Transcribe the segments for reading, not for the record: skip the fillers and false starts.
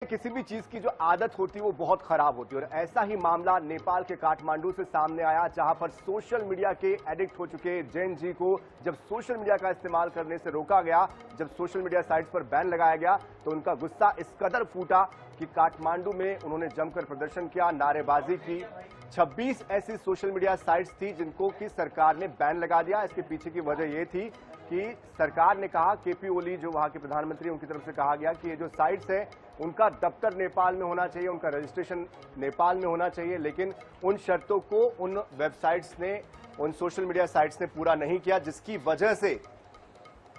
किसी भी चीज की जो आदत होती है वो बहुत खराब होती है और ऐसा ही मामला नेपाल के काठमांडू से सामने आया, जहां पर सोशल मीडिया के एडिक्ट हो चुके जेन जी को जब सोशल मीडिया का इस्तेमाल करने से रोका गया, जब सोशल मीडिया साइट्स पर बैन लगाया गया तो उनका गुस्सा इस कदर फूटा कि काठमांडू में उन्होंने जमकर प्रदर्शन किया, नारेबाजी की। 26 ऐसी सोशल मीडिया साइट्स थी जिनको कि सरकार ने बैन लगा दिया। इसके पीछे की वजह यह थी कि सरकार ने कहा, केपी ओली जो वहां के प्रधानमंत्री, उनकी तरफ से कहा गया कि ये जो साइट्स है उनका दफ्तर नेपाल में होना चाहिए, उनका रजिस्ट्रेशन नेपाल में होना चाहिए, लेकिन उन शर्तों को उन वेबसाइट्स ने, उन सोशल मीडिया साइट्स ने पूरा नहीं किया, जिसकी वजह से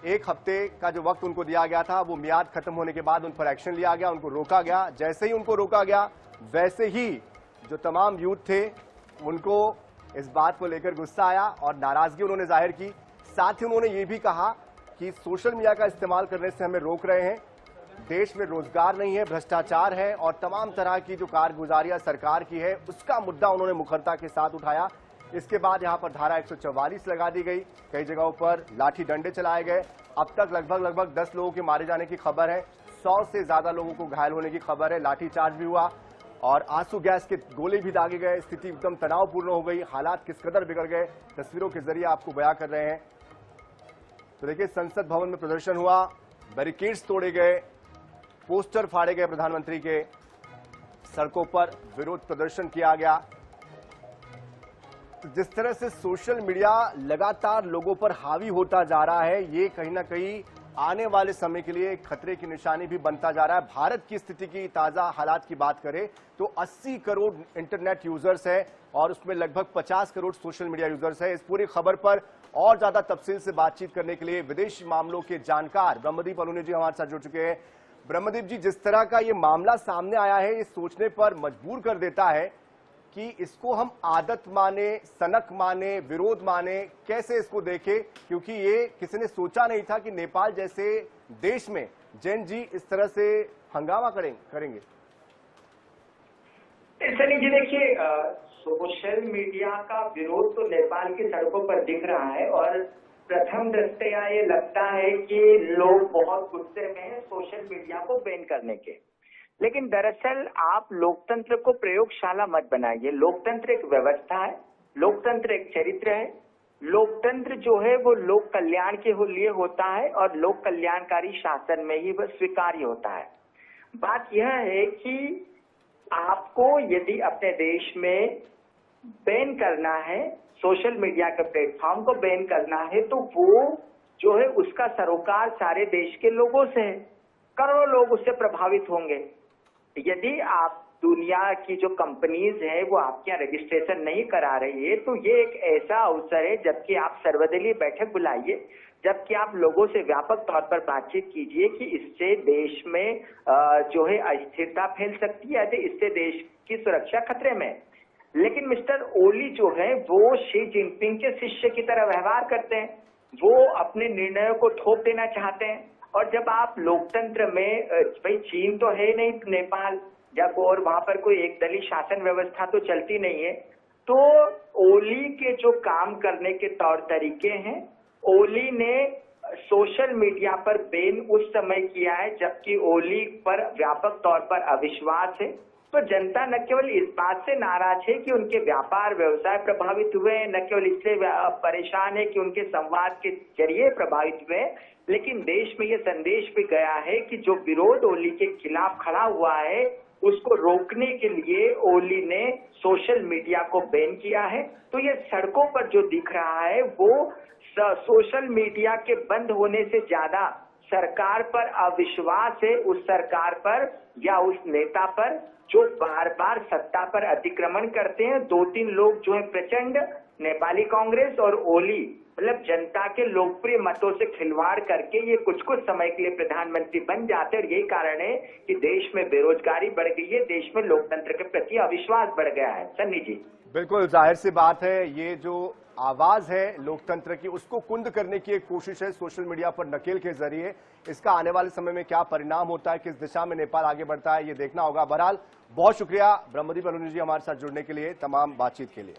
एक हफ्ते का जो वक्त उनको दिया गया था वो मियाद खत्म होने के बाद उन पर एक्शन लिया गया, उनको रोका गया। जैसे ही उनको रोका गया वैसे ही जो तमाम यूथ थे उनको इस बात को लेकर गुस्सा आया और नाराजगी उन्होंने जाहिर की। साथ ही उन्होंने ये भी कहा कि सोशल मीडिया का इस्तेमाल करने से हमें रोक रहे हैं, देश में रोजगार नहीं है, भ्रष्टाचार है और तमाम तरह की जो कारगुजारियां सरकार की है उसका मुद्दा उन्होंने मुखरता के साथ उठाया। इसके बाद यहां पर धारा 144 लगा दी गई, कई जगहों पर लाठी डंडे चलाए गए। अब तक लगभग 10 लोगों के मारे जाने की खबर है, 100 से ज्यादा लोगों को घायल होने की खबर है, लाठीचार्ज भी हुआ और आंसू गैस के गोले भी दागे गए। स्थिति एकदम तनावपूर्ण हो गई, हालात किस कदर बिगड़ गए तस्वीरों के जरिए आपको बयां कर रहे हैं। तो देखिए, संसद भवन में प्रदर्शन हुआ, बैरिकेड्स तोड़े गए, पोस्टर फाड़े गए प्रधानमंत्री के, सड़कों पर विरोध प्रदर्शन किया गया। तो जिस तरह से सोशल मीडिया लगातार लोगों पर हावी होता जा रहा है, ये कहीं ना कहीं आने वाले समय के लिए खतरे की निशानी भी बनता जा रहा है। भारत की स्थिति की ताजा हालात की बात करें तो 80 करोड़ इंटरनेट यूजर्स है और उसमें लगभग 50 करोड़ सोशल मीडिया यूजर्स है। इस पूरी खबर पर और ज्यादा तफसील से बातचीत करने के लिए विदेशी मामलों के जानकार ब्रह्मदीप अलूनी जी हमारे साथ जुड़ चुके हैं। ब्रह्मदीप जी, जिस तरह का ये मामला सामने आया है, ये सोचने पर मजबूर कर देता है कि इसको हम आदत माने, सनक माने, विरोध माने, कैसे इसको देखें, क्योंकि ये किसी ने सोचा नहीं था कि नेपाल जैसे देश में जेन जी इस तरह से हंगामा करेंगे। सनी जी, देखिए, सोशल मीडिया का विरोध तो नेपाल की सड़कों पर दिख रहा है और प्रथम दृष्टया ये लगता है कि लोग बहुत गुस्से में हैं सोशल मीडिया को बैन करने के। लेकिन दरअसल आप लोकतंत्र को प्रयोगशाला मत बनाइए। लोकतंत्र एक व्यवस्था है, लोकतंत्र एक चरित्र है। लोकतंत्र जो है वो लोक कल्याण के लिए होता है और लोक कल्याणकारी शासन में ही वह स्वीकार्य होता है। बात यह है कि आपको यदि अपने देश में बैन करना है, सोशल मीडिया के प्लेटफॉर्म को बैन करना है, तो वो जो है उसका सरोकार सारे देश के लोगों से है। करोड़ों लोग उससे प्रभावित होंगे। यदि आप दुनिया की जो कंपनीज है वो आपके यहाँ रजिस्ट्रेशन नहीं करा रही है, तो ये एक ऐसा अवसर है जबकि आप सर्वदलीय बैठक बुलाइए, जबकि आप लोगों से व्यापक तौर पर बातचीत कीजिए कि इससे देश में जो है अस्थिरता फैल सकती है, इससे देश की सुरक्षा खतरे में। लेकिन मिस्टर ओली जो है वो शी जिनपिंग के शिष्य की तरह व्यवहार करते हैं, वो अपने निर्णयों को थोप देना चाहते हैं। और जब आप लोकतंत्र में, भाई चीन तो है नहीं नेपाल, जब और वहां पर कोई एक दलीय शासन व्यवस्था तो चलती नहीं है, तो ओली के जो काम करने के तौर तरीके हैं, ओली ने सोशल मीडिया पर बैन उस समय किया है जबकि ओली पर व्यापक तौर पर अविश्वास है। तो जनता न केवल इस बात से नाराज है कि उनके व्यापार व्यवसाय प्रभावित हुए हैं, न केवल इसलिए परेशान है कि उनके संवाद के जरिए प्रभावित हुए, लेकिन देश में ये संदेश भी गया है कि जो विरोध ओली के खिलाफ खड़ा हुआ है उसको रोकने के लिए ओली ने सोशल मीडिया को बैन किया है। तो ये सड़कों पर जो दिख रहा है वो सोशल मीडिया के बंद होने से ज्यादा सरकार पर अविश्वास है, उस सरकार पर या उस नेता पर जो बार बार सत्ता पर अतिक्रमण करते हैं। 2-3 लोग जो है प्रचंड, नेपाली कांग्रेस और ओली, मतलब जनता के लोकप्रिय मतों से खिलवाड़ करके ये कुछ समय के लिए प्रधानमंत्री बन जाते हैं और यही कारण है कि देश में बेरोजगारी बढ़ गई है, देश में लोकतंत्र के प्रति अविश्वास बढ़ गया है। सन्नी जी, बिल्कुल जाहिर सी बात है, ये जो आवाज है लोकतंत्र की उसको कुंद करने की एक कोशिश है सोशल मीडिया पर नकेल के जरिए। इसका आने वाले समय में क्या परिणाम होता है, किस दिशा में नेपाल आगे बढ़ता है, ये देखना होगा। बहरहाल बहुत शुक्रिया ब्रह्मदीप अलूनी जी हमारे साथ जुड़ने के लिए, तमाम बातचीत के लिए।